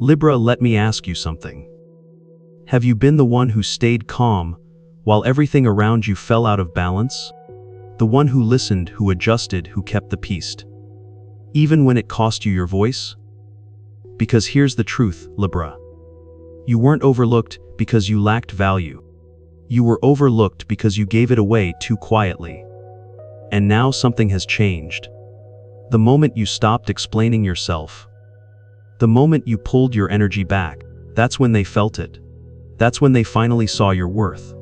Libra, let me ask you something. Have you been the one who stayed calm while everything around you fell out of balance? The one who listened, who adjusted, who kept the peace? Even when it cost you your voice? Because here's the truth, Libra. You weren't overlooked because you lacked value. You were overlooked because you gave it away too quietly. And now something has changed. The moment you stopped explaining yourself, the moment you pulled your energy back, that's when they felt it. That's when they finally saw your worth.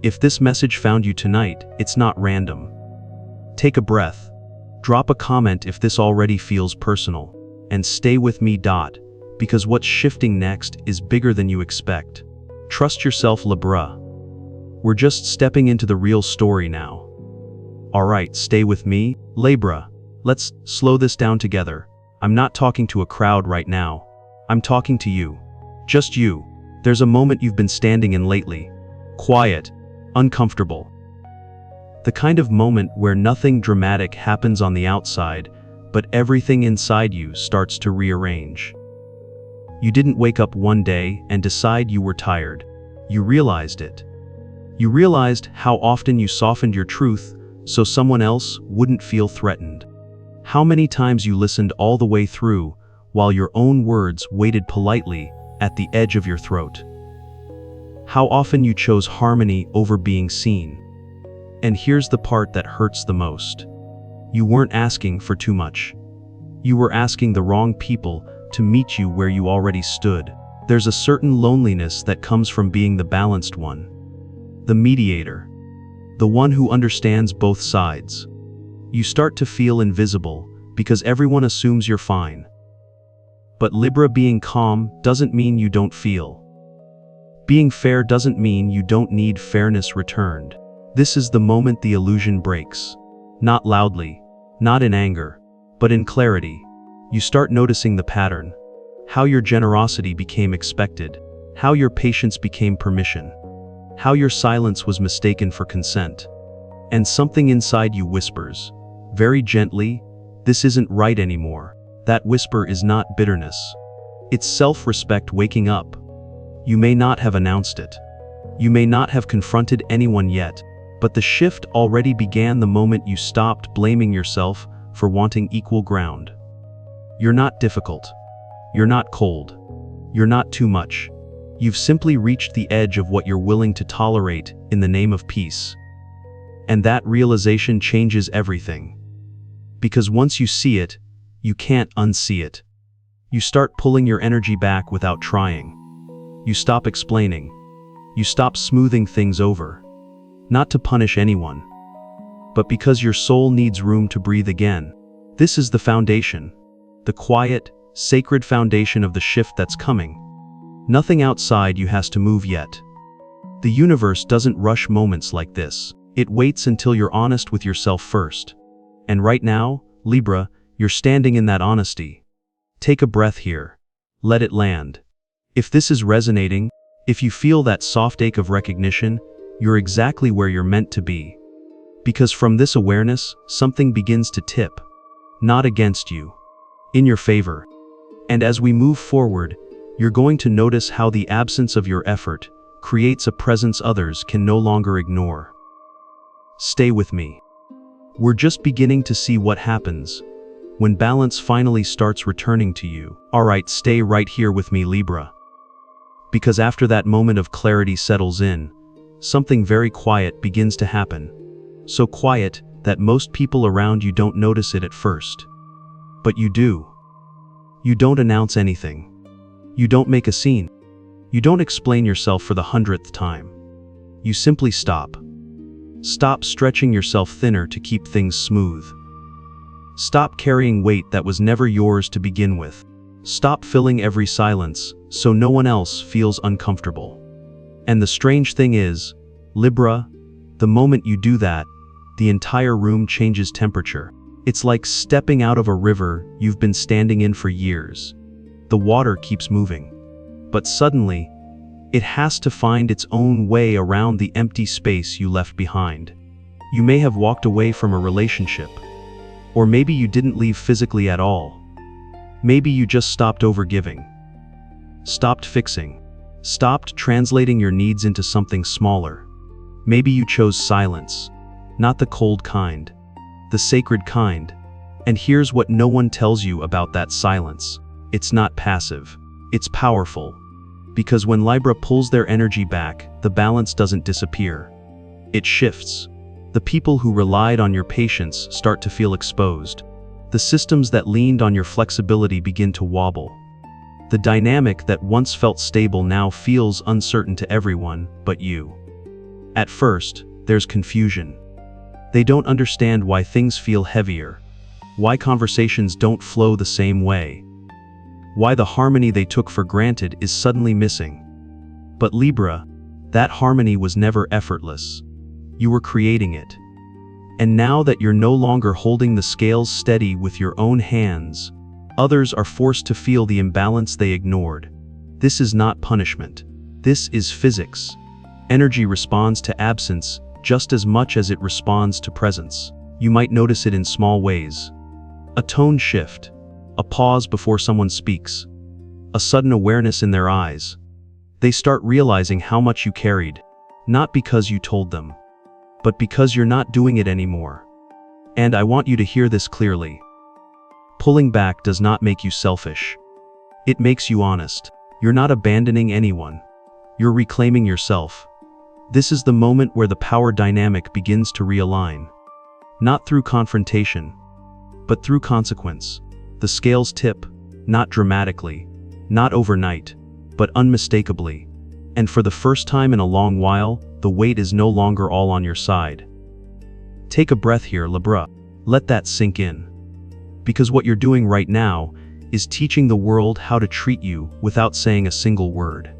If this message found you tonight, it's not random. Take a breath. Drop a comment if this already feels personal. And stay with me. Because what's shifting next is bigger than you expect. Trust yourself, Libra. We're just stepping into the real story now. Alright, stay with me, Libra. Let's slow this down together. I'm not talking to a crowd right now. I'm talking to you. Just you. There's a moment you've been standing in lately. Quiet. Uncomfortable. The kind of moment where nothing dramatic happens on the outside, but everything inside you starts to rearrange. You didn't wake up one day and decide you were tired. You realized it. You realized how often you softened your truth so someone else wouldn't feel threatened. How many times you listened all the way through while your own words waited politely at the edge of your throat. How often you chose harmony over being seen. And here's the part that hurts the most. You weren't asking for too much. You were asking the wrong people to meet you where you already stood. There's a certain loneliness that comes from being the balanced one. The mediator. The one who understands both sides. You start to feel invisible because everyone assumes you're fine. But Libra, being calm doesn't mean you don't feel. Being fair doesn't mean you don't need fairness returned. This is the moment the illusion breaks. Not loudly, not in anger, but in clarity. You start noticing the pattern. How your generosity became expected. How your patience became permission. How your silence was mistaken for consent. And something inside you whispers, very gently, this isn't right anymore. That whisper is not bitterness. It's self-respect waking up. You may not have announced it. You may not have confronted anyone yet, but the shift already began the moment you stopped blaming yourself for wanting equal ground. You're not difficult. You're not cold. You're not too much. You've simply reached the edge of what you're willing to tolerate in the name of peace. And that realization changes everything. Because once you see it, you can't unsee it. You start pulling your energy back without trying. You stop explaining. You stop smoothing things over. Not to punish anyone, but because your soul needs room to breathe again. This is the foundation. The quiet, sacred foundation of the shift that's coming. Nothing outside you has to move yet. The universe doesn't rush moments like this. It waits until you're honest with yourself first. And right now, Libra, you're standing in that honesty. Take a breath here. Let it land. If this is resonating, if you feel that soft ache of recognition, you're exactly where you're meant to be. Because from this awareness, something begins to tip. Not against you. In your favor. And as we move forward, you're going to notice how the absence of your effort creates a presence others can no longer ignore. Stay with me. We're just beginning to see what happens when balance finally starts returning to you. Alright, stay right here with me, Libra. Because after that moment of clarity settles in, something very quiet begins to happen. So quiet that most people around you don't notice it at first. But you do. You don't announce anything. You don't make a scene. You don't explain yourself for the 100th time. You simply stop. Stop stretching yourself thinner to keep things smooth. Stop carrying weight that was never yours to begin with. Stop filling every silence so no one else feels uncomfortable. And the strange thing is, Libra, the moment you do that, the entire room changes temperature. It's like stepping out of a river you've been standing in for years. The water keeps moving. But suddenly, it has to find its own way around the empty space you left behind. You may have walked away from a relationship. Or maybe you didn't leave physically at all. Maybe you just stopped overgiving. stopped fixing, stopped translating your needs into something smaller. Maybe you chose silence, not the cold kind, the sacred kind. And here's what no one tells you about that silence. It's not passive, it's powerful. Because when Libra pulls their energy back, the balance doesn't disappear. It shifts. The people who relied on your patience start to feel exposed. The systems that leaned on your flexibility begin to wobble. The dynamic that once felt stable now feels uncertain to everyone but you. At first, there's confusion. They don't understand why things feel heavier, why conversations don't flow the same way, why the harmony they took for granted is suddenly missing. But Libra, that harmony was never effortless. You were creating it. And now that you're no longer holding the scales steady with your own hands, others are forced to feel the imbalance they ignored. This is not punishment. This is physics. Energy responds to absence just as much as it responds to presence. You might notice it in small ways. A tone shift, a pause before someone speaks, a sudden awareness in their eyes. They start realizing how much you carried, not because you told them, but because you're not doing it anymore. And I want you to hear this clearly. Pulling back does not make you selfish. It makes you honest. You're not abandoning anyone. You're reclaiming yourself. This is the moment where the power dynamic begins to realign. Not through confrontation, but through consequence. The scales tip, not dramatically, not overnight, but unmistakably. And for the first time in a long while, the weight is no longer all on your side. Take a breath here, Libra. Let that sink in. Because what you're doing right now is teaching the world how to treat you without saying a single word.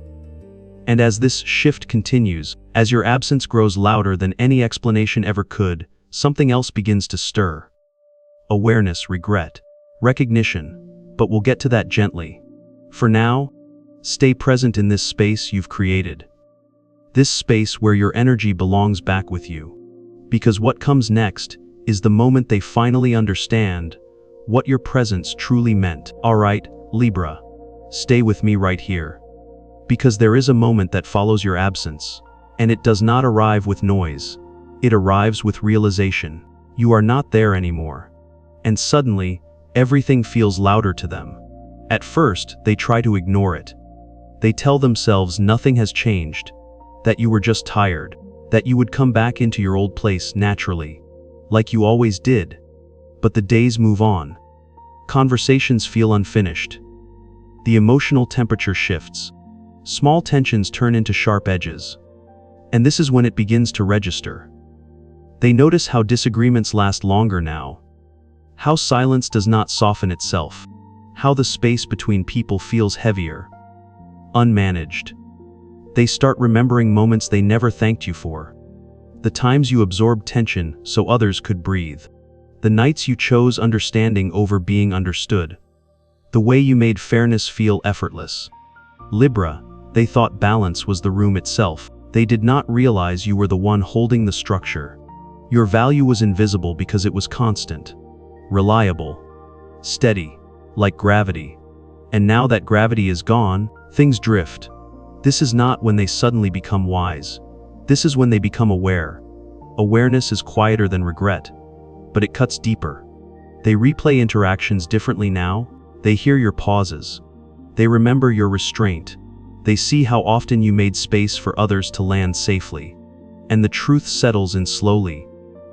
And as this shift continues, as your absence grows louder than any explanation ever could, something else begins to stir. Awareness, regret, recognition, but we'll get to that gently. For now, stay present in this space you've created. This space where your energy belongs back with you. Because what comes next is the moment they finally understand what your presence truly meant. All right, Libra, stay with me right here. Because there is a moment that follows your absence, and it does not arrive with noise. It arrives with realization. You are not there anymore. And suddenly, everything feels louder to them. At first, they try to ignore it. They tell themselves nothing has changed, that you were just tired, that you would come back into your old place naturally, like you always did. But the days move on. Conversations feel unfinished. The emotional temperature shifts. Small tensions turn into sharp edges. And this is when it begins to register. They notice how disagreements last longer now. How silence does not soften itself. How the space between people feels heavier. Unmanaged. They start remembering moments they never thanked you for. The times you absorbed tension so others could breathe. The nights you chose understanding over being understood. The way you made fairness feel effortless. Libra, they thought balance was the room itself. They did not realize you were the one holding the structure. Your value was invisible because it was constant, reliable, steady, like gravity. And now that gravity is gone, things drift. This is not when they suddenly become wise. This is when they become aware. Awareness is quieter than regret, but it cuts deeper. They replay interactions differently now. They hear your pauses. They remember your restraint. They see how often you made space for others to land safely. And the truth settles in slowly.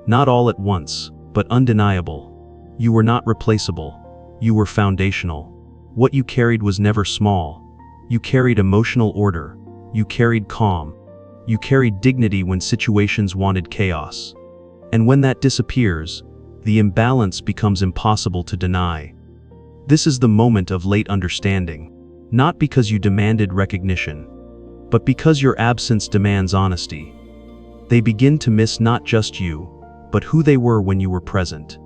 Not all at once, but undeniable. You were not replaceable. You were foundational. What you carried was never small. You carried emotional order. You carried calm. You carried dignity when situations wanted chaos. And when that disappears, the imbalance becomes impossible to deny. This is the moment of late understanding. Not because you demanded recognition, but because your absence demands honesty. They begin to miss not just you, but who they were when you were present.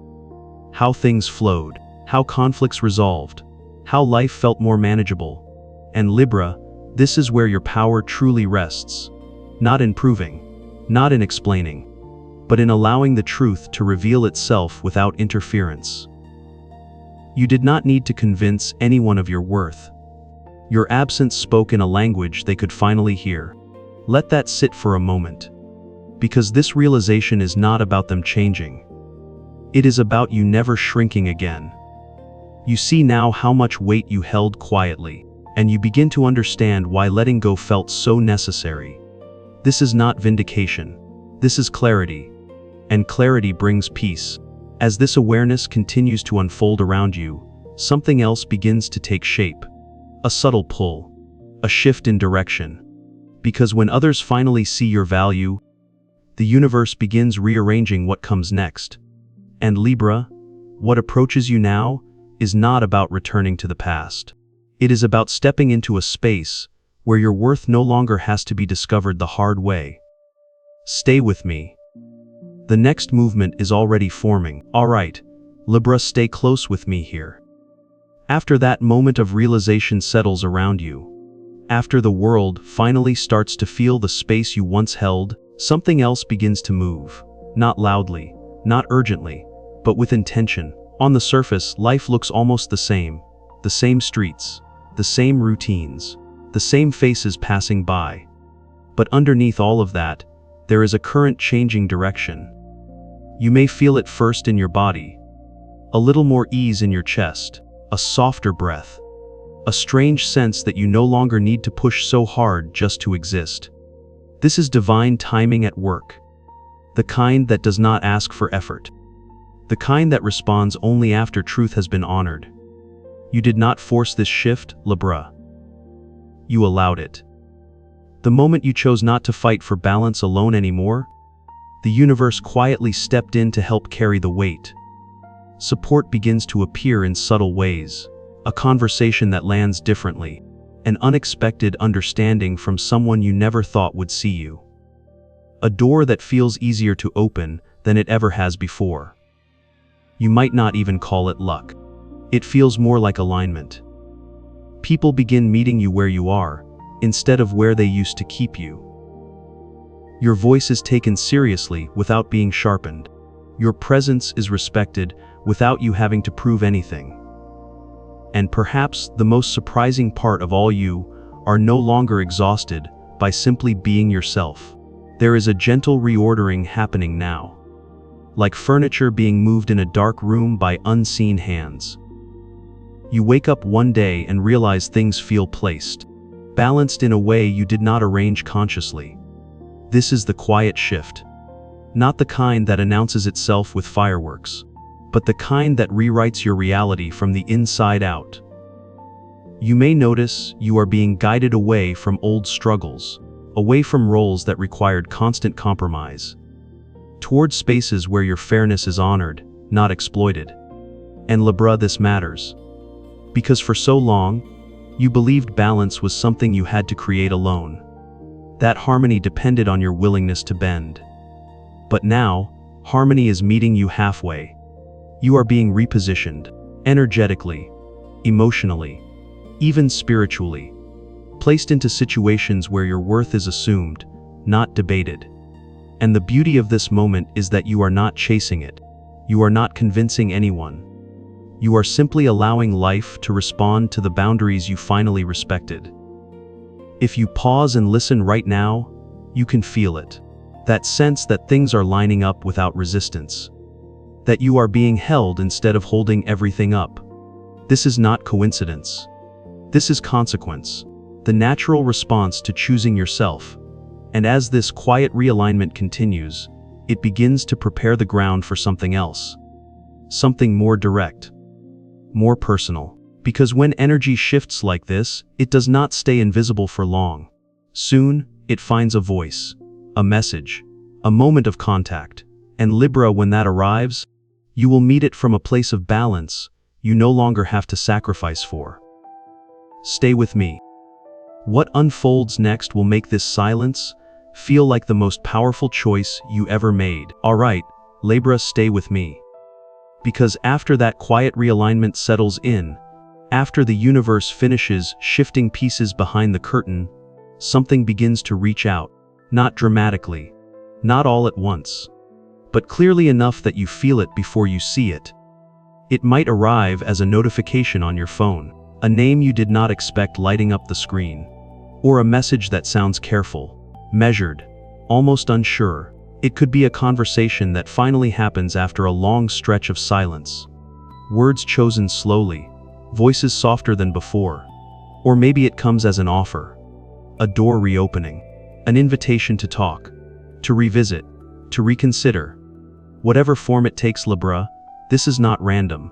How things flowed, how conflicts resolved, how life felt more manageable. And Libra, this is where your power truly rests. Not in proving, not in explaining, but in allowing the truth to reveal itself without interference. You did not need to convince anyone of your worth. Your absence spoke in a language they could finally hear. Let that sit for a moment. Because this realization is not about them changing. It is about you never shrinking again. You see now how much weight you held quietly, and you begin to understand why letting go felt so necessary. This is not vindication. This is clarity. And clarity brings peace. As this awareness continues to unfold around you, something else begins to take shape. A subtle pull. A shift in direction. Because when others finally see your value, the universe begins rearranging what comes next. And Libra, what approaches you now is not about returning to the past. It is about stepping into a space where your worth no longer has to be discovered the hard way. Stay with me. The next movement is already forming. All right, Libra, stay close with me here. After that moment of realization settles around you, after the world finally starts to feel the space you once held, something else begins to move. Not loudly, not urgently, but with intention. On the surface, life looks almost the same streets, the same routines, the same faces passing by. But underneath all of that, there is a current changing direction. You may feel it first in your body, a little more ease in your chest, a softer breath, a strange sense that you no longer need to push so hard just to exist. This is divine timing at work, the kind that does not ask for effort, the kind that responds only after truth has been honored. You did not force this shift, Libra. You allowed it. The moment you chose not to fight for balance alone anymore, the universe quietly stepped in to help carry the weight. Support begins to appear in subtle ways, a conversation that lands differently, an unexpected understanding from someone you never thought would see you. A door that feels easier to open than it ever has before. You might not even call it luck. It feels more like alignment. People begin meeting you where you are, instead of where they used to keep you. Your voice is taken seriously without being sharpened. Your presence is respected without you having to prove anything. And perhaps the most surprising part of all, you are no longer exhausted by simply being yourself. There is a gentle reordering happening now. Like furniture being moved in a dark room by unseen hands. You wake up one day and realize things feel placed, balanced in a way you did not arrange consciously. This is the quiet shift. Not the kind that announces itself with fireworks, but the kind that rewrites your reality from the inside out. You may notice you are being guided away from old struggles, away from roles that required constant compromise, towards spaces where your fairness is honored, not exploited. And Libra, this matters. Because for so long, you believed balance was something you had to create alone. That harmony depended on your willingness to bend. But now, harmony is meeting you halfway. You are being repositioned, energetically, emotionally, even spiritually, placed into situations where your worth is assumed, not debated. And the beauty of this moment is that you are not chasing it. You are not convincing anyone. You are simply allowing life to respond to the boundaries you finally respected. If you pause and listen right now, you can feel it. That sense that things are lining up without resistance. That you are being held instead of holding everything up. This is not coincidence. This is consequence. The natural response to choosing yourself. And as this quiet realignment continues, it begins to prepare the ground for something else. Something more direct. More personal. Because when energy shifts like this, it does not stay invisible for long. Soon, it finds a voice, a message, a moment of contact. And Libra, when that arrives, you will meet it from a place of balance you no longer have to sacrifice for. Stay with me. What unfolds next will make this silence feel like the most powerful choice you ever made. All right, Libra, stay with me. Because after that quiet realignment settles in, after the universe finishes shifting pieces behind the curtain, something begins to reach out. Not dramatically, not all at once, but clearly enough that you feel it before you see it. It might arrive as a notification on your phone, A name you did not expect lighting up the screen. Or a message that sounds careful, measured, almost unsure. It could be a conversation that finally happens after a long stretch of silence. Words chosen slowly, voices softer than before. Or maybe it comes as an offer. A door reopening. An invitation to talk, to revisit, to reconsider. Whatever form it takes, Libra, this is not random.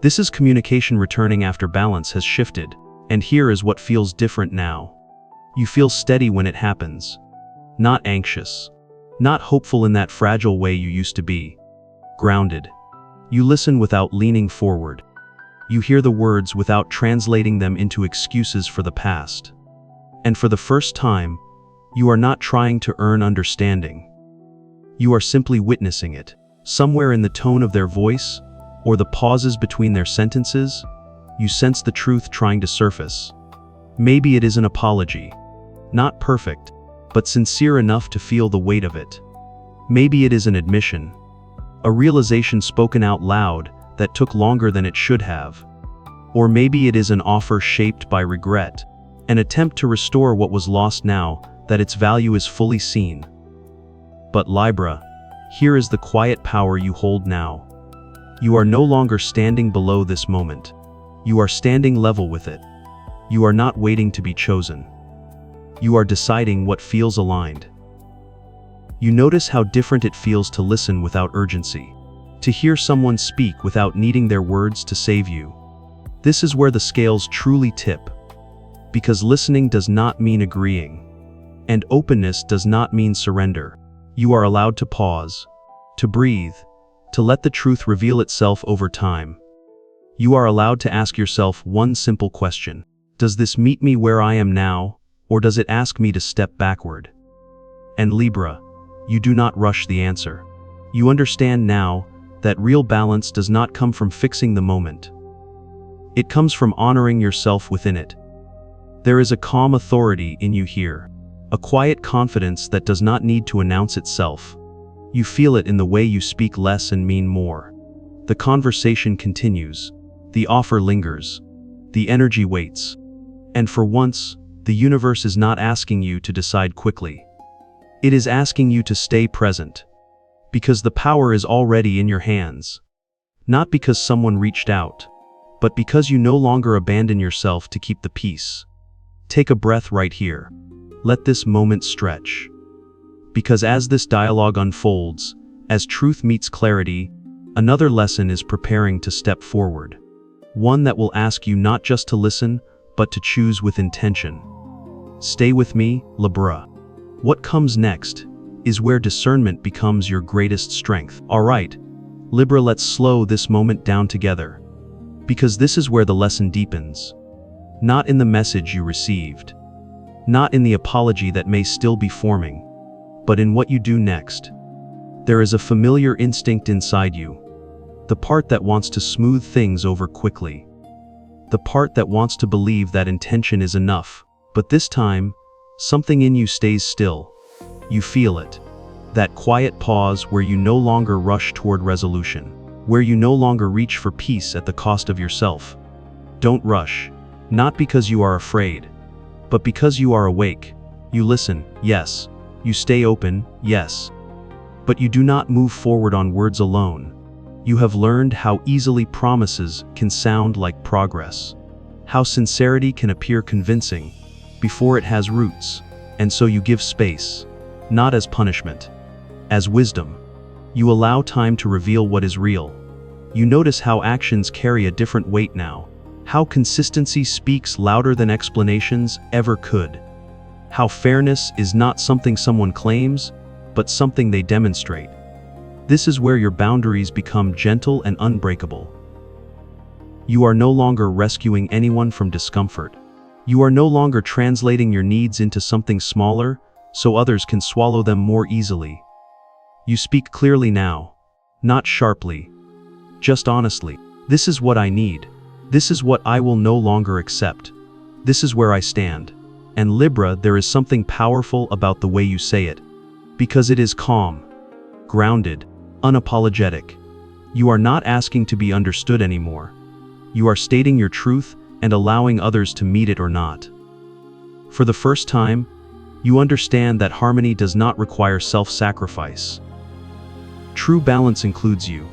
This is communication returning after balance has shifted, and here is what feels different now. You feel steady when it happens. Not anxious. Not hopeful in that fragile way you used to be. Grounded. You listen without leaning forward. You hear the words without translating them into excuses for the past. And for the first time, you are not trying to earn understanding. You are simply witnessing it. Somewhere in the tone of their voice, or the pauses between their sentences, you sense the truth trying to surface. Maybe it is an apology. Not perfect, but sincere enough to feel the weight of it. Maybe it is an admission. A realization spoken out loud that took longer than it should have. Or maybe it is an offer shaped by regret, an attempt to restore what was lost now that its value is fully seen. But Libra, here is the quiet power you hold now. You are no longer standing below this moment. You are standing level with it. You are not waiting to be chosen. You are deciding what feels aligned. You notice how different it feels to listen without urgency, to hear someone speak without needing their words to save you. This is where the scales truly tip. Because listening does not mean agreeing, and openness does not mean surrender. You are allowed to pause, to breathe, to let the truth reveal itself over time. You are allowed to ask yourself one simple question. Does this meet me where I am now, or does it ask me to step backward? And Libra, you do not rush the answer. You understand now that real balance does not come from fixing the moment. It comes from honoring yourself within it. There is a calm authority in you here, a quiet confidence that does not need to announce itself. You feel it in the way you speak less and mean more. The conversation continues. The offer lingers. The energy waits. And for once, the universe is not asking you to decide quickly. It is asking you to stay present. Because the power is already in your hands. Not because someone reached out, but because you no longer abandon yourself to keep the peace. Take a breath right here. Let this moment stretch. Because as this dialogue unfolds, as truth meets clarity, another lesson is preparing to step forward. One that will ask you not just to listen, but to choose with intention. Stay with me, Libra. What comes next is where discernment becomes your greatest strength. Alright, Libra, let's slow this moment down together. Because this is where the lesson deepens. Not in the message you received. Not in the apology that may still be forming. But in what you do next. There is a familiar instinct inside you. The part that wants to smooth things over quickly. The part that wants to believe that intention is enough. But this time, something in you stays still. You feel it. That quiet pause where you no longer rush toward resolution. Where you no longer reach for peace at the cost of yourself. Don't rush. Not because you are afraid, but because you are awake. You listen, yes. You stay open, yes. But you do not move forward on words alone. You have learned how easily promises can sound like progress. How sincerity can appear convincing before it has roots. And so you give space, not as punishment, as wisdom. You allow time to reveal what is real. You notice how actions carry a different weight now. How consistency speaks louder than explanations ever could. How fairness is not something someone claims, but something they demonstrate. This is where your boundaries become gentle and unbreakable. You are no longer rescuing anyone from discomfort. You are no longer translating your needs into something smaller, so others can swallow them more easily. You speak clearly now, not sharply, just honestly. This is what I need. This is what I will no longer accept. This is where I stand. And Libra, there is something powerful about the way you say it. Because it is calm, grounded, unapologetic. You are not asking to be understood anymore. You are stating your truth and allowing others to meet it or not. For the first time, you understand that harmony does not require self-sacrifice. True balance includes you.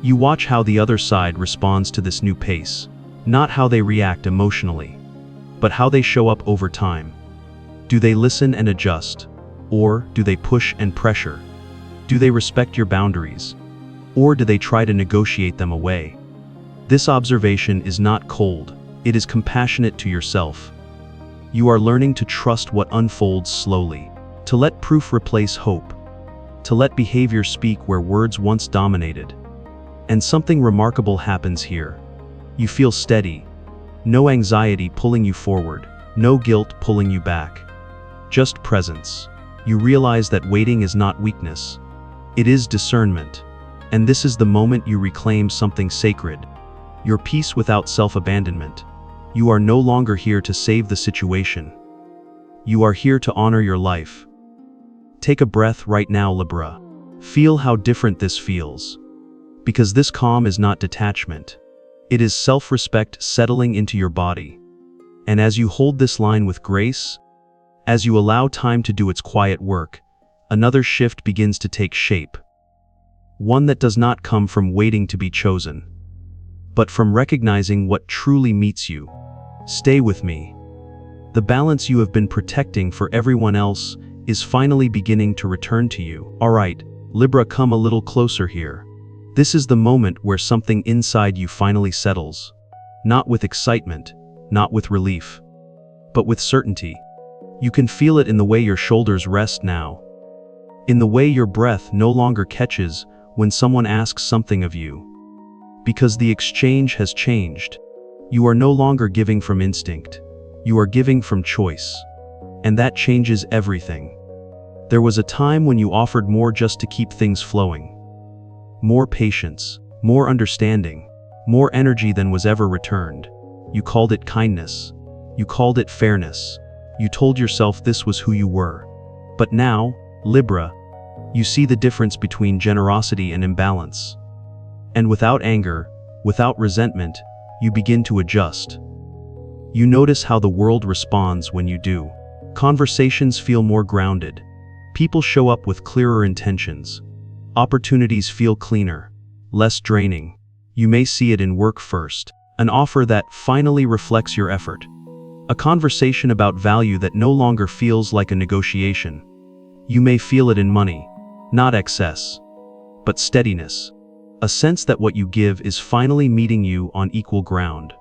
You watch how the other side responds to this new pace, not how they react emotionally, but how they show up over time. Do they listen and adjust? Or do they push and pressure? Do they respect your boundaries? Or do they try to negotiate them away? This observation is not cold, it is compassionate to yourself. You are learning to trust what unfolds slowly, to let proof replace hope, to let behavior speak where words once dominated. And something remarkable happens here. You feel steady, no anxiety pulling you forward, no guilt pulling you back. Just presence. You realize that waiting is not weakness. It is discernment. And this is the moment you reclaim something sacred. Your peace without self-abandonment. You are no longer here to save the situation. You are here to honor your life. Take a breath right now, Libra. Feel how different this feels. Because this calm is not detachment. It is self-respect settling into your body. And as you hold this line with grace, as you allow time to do its quiet work, another shift begins to take shape. One that does not come from waiting to be chosen, but from recognizing what truly meets you. Stay with me. The balance you have been protecting for everyone else is finally beginning to return to you. Alright, Libra, come a little closer here. This is the moment where something inside you finally settles. Not with excitement, not with relief, but with certainty. You can feel it in the way your shoulders rest now. In the way your breath no longer catches when someone asks something of you. Because the exchange has changed. You are no longer giving from instinct. You are giving from choice. And that changes everything. There was a time when you offered more just to keep things flowing. More patience, more understanding, more energy than was ever returned. You called it kindness. You called it fairness. You told yourself this was who you were. But now, Libra, you see the difference between generosity and imbalance. And without anger, without resentment, you begin to adjust. You notice how the world responds when you do. Conversations feel more grounded. People show up with clearer intentions. Opportunities feel cleaner, less draining. You may see it in work first, an offer that finally reflects your effort. A conversation about value that no longer feels like a negotiation. You may feel it in money, not excess, but steadiness. A sense that what you give is finally meeting you on equal ground.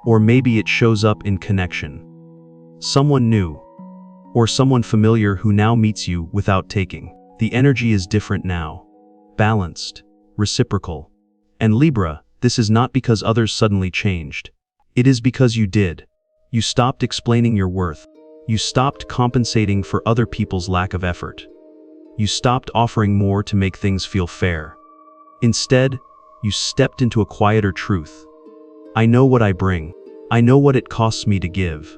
Or maybe it shows up in connection. Someone new, or someone familiar who now meets you without taking. The energy is different now. Balanced, reciprocal. And Libra, this is not because others suddenly changed. It is because you did. You stopped explaining your worth. You stopped compensating for other people's lack of effort. You stopped offering more to make things feel fair. Instead, you stepped into a quieter truth. I know what I bring. I know what it costs me to give.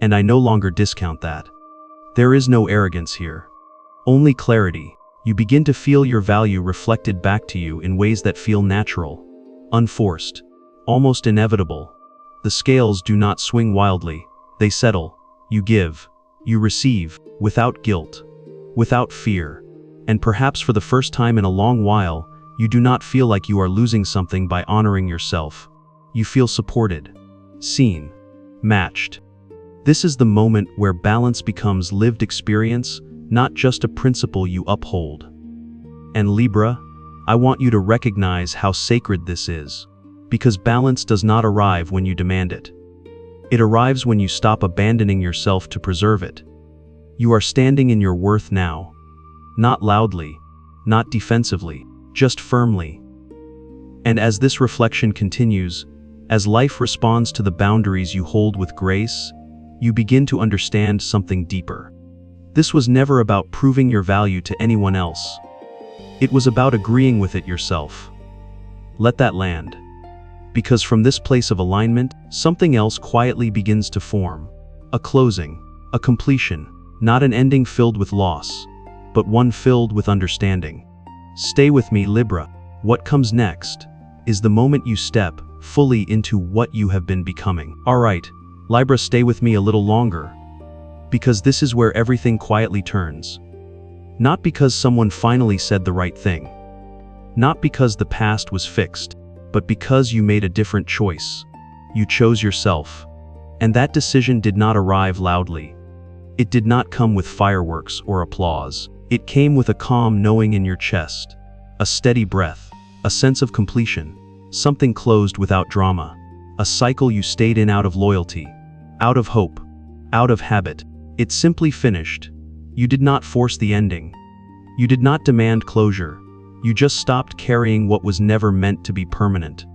And I no longer discount that. There is no arrogance here. Only clarity. You begin to feel your value reflected back to you in ways that feel natural, unforced, almost inevitable. The scales do not swing wildly. They settle. You give. You receive, without guilt, without fear. And perhaps for the first time in a long while, you do not feel like you are losing something by honoring yourself. You feel supported, seen, matched. This is the moment where balance becomes lived experience, not just a principle you uphold. And Libra, I want you to recognize how sacred this is, because balance does not arrive when you demand it. It arrives when you stop abandoning yourself to preserve it. You are standing in your worth now. Not loudly, not defensively, just firmly. And as this reflection continues, as life responds to the boundaries you hold with grace, you begin to understand something deeper. This was never about proving your value to anyone else. It was about agreeing with it yourself. Let that land. Because from this place of alignment, something else quietly begins to form. A closing, a completion, not an ending filled with loss, but one filled with understanding. Stay with me, Libra. What comes next is the moment you step, fully into what you have been becoming. Alright, Libra, stay with me a little longer. Because this is where everything quietly turns. Not because someone finally said the right thing. Not because the past was fixed, but because you made a different choice. You chose yourself. And that decision did not arrive loudly. It did not come with fireworks or applause. It came with a calm knowing in your chest, a steady breath, a sense of completion, something closed without drama, a cycle you stayed in out of loyalty, out of hope, out of habit. It simply finished. You did not force the ending. You did not demand closure. You just stopped carrying what was never meant to be permanent.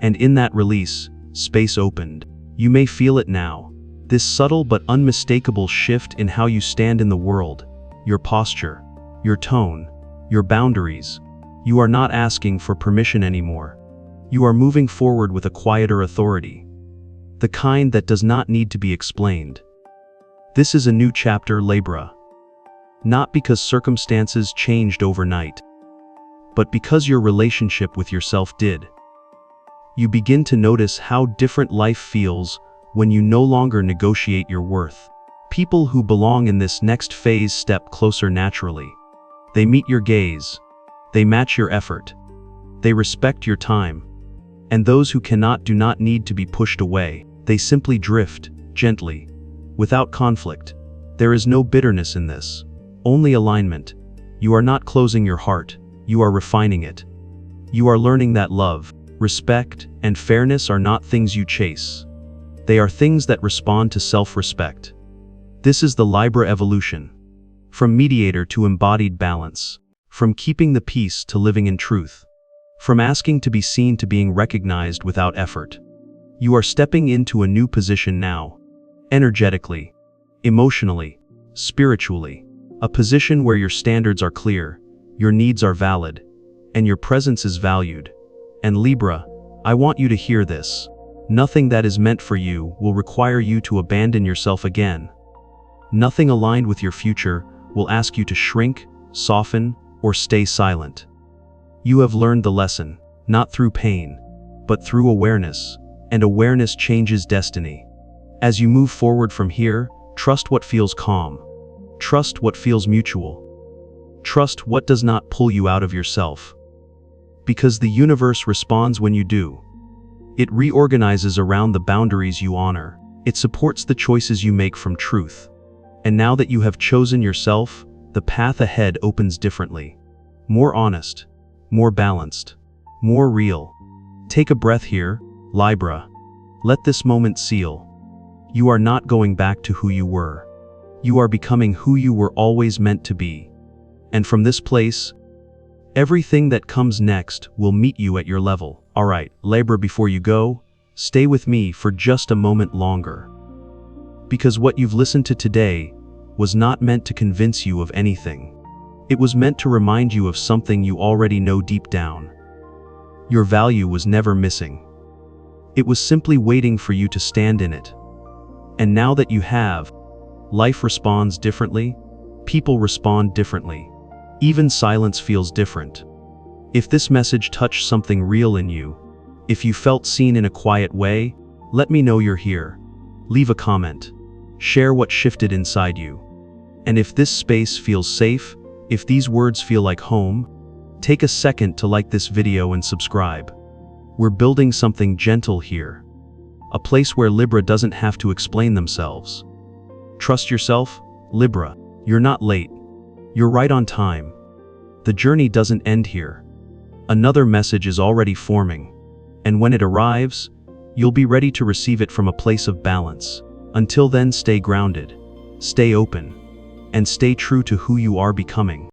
And in that release, space opened. You may feel it now. This subtle but unmistakable shift in how you stand in the world, your posture, your tone, your boundaries. You are not asking for permission anymore. You are moving forward with a quieter authority. The kind that does not need to be explained. This is a new chapter, Libra. Not because circumstances changed overnight, but because your relationship with yourself did. You begin to notice how different life feels when you no longer negotiate your worth. People who belong in this next phase step closer naturally. They meet your gaze. They match your effort. They respect your time. And those who cannot do not need to be pushed away. They simply drift, gently, without conflict. There is no bitterness in this. Only alignment. You are not closing your heart. You are refining it. You are learning that love, respect, and fairness are not things you chase. They are things that respond to self-respect. This is the Libra evolution. From mediator to embodied balance. From keeping the peace to living in truth. From asking to be seen to being recognized without effort. You are stepping into a new position now. Energetically, emotionally, spiritually. A position where your standards are clear, your needs are valid, and your presence is valued. And Libra, I want you to hear this. Nothing that is meant for you will require you to abandon yourself again. Nothing aligned with your future will ask you to shrink, soften, or stay silent. You have learned the lesson, not through pain, but through awareness, and awareness changes destiny. As you move forward from here, trust what feels calm. Trust what feels mutual. Trust what does not pull you out of yourself. Because the universe responds when you do. It reorganizes around the boundaries you honor. It supports the choices you make from truth. And now that you have chosen yourself, the path ahead opens differently. More honest, more balanced, more real. Take a breath here, Libra. Let this moment seal. You are not going back to who you were. You are becoming who you were always meant to be. And from this place, everything that comes next will meet you at your level. Alright, Libra, before you go, stay with me for just a moment longer. Because what you've listened to today was not meant to convince you of anything. It was meant to remind you of something you already know deep down. Your value was never missing. It was simply waiting for you to stand in it. And now that you have, life responds differently, people respond differently. Even silence feels different. If this message touched something real in you, if you felt seen in a quiet way, let me know you're here. Leave a comment. Share what shifted inside you. And if this space feels safe, if these words feel like home, take a second to like this video and subscribe. We're building something gentle here. A place where Libra doesn't have to explain themselves. Trust yourself, Libra. You're not late. You're right on time. The journey doesn't end here. Another message is already forming. And when it arrives, you'll be ready to receive it from a place of balance. Until then, stay grounded, stay open, and stay true to who you are becoming.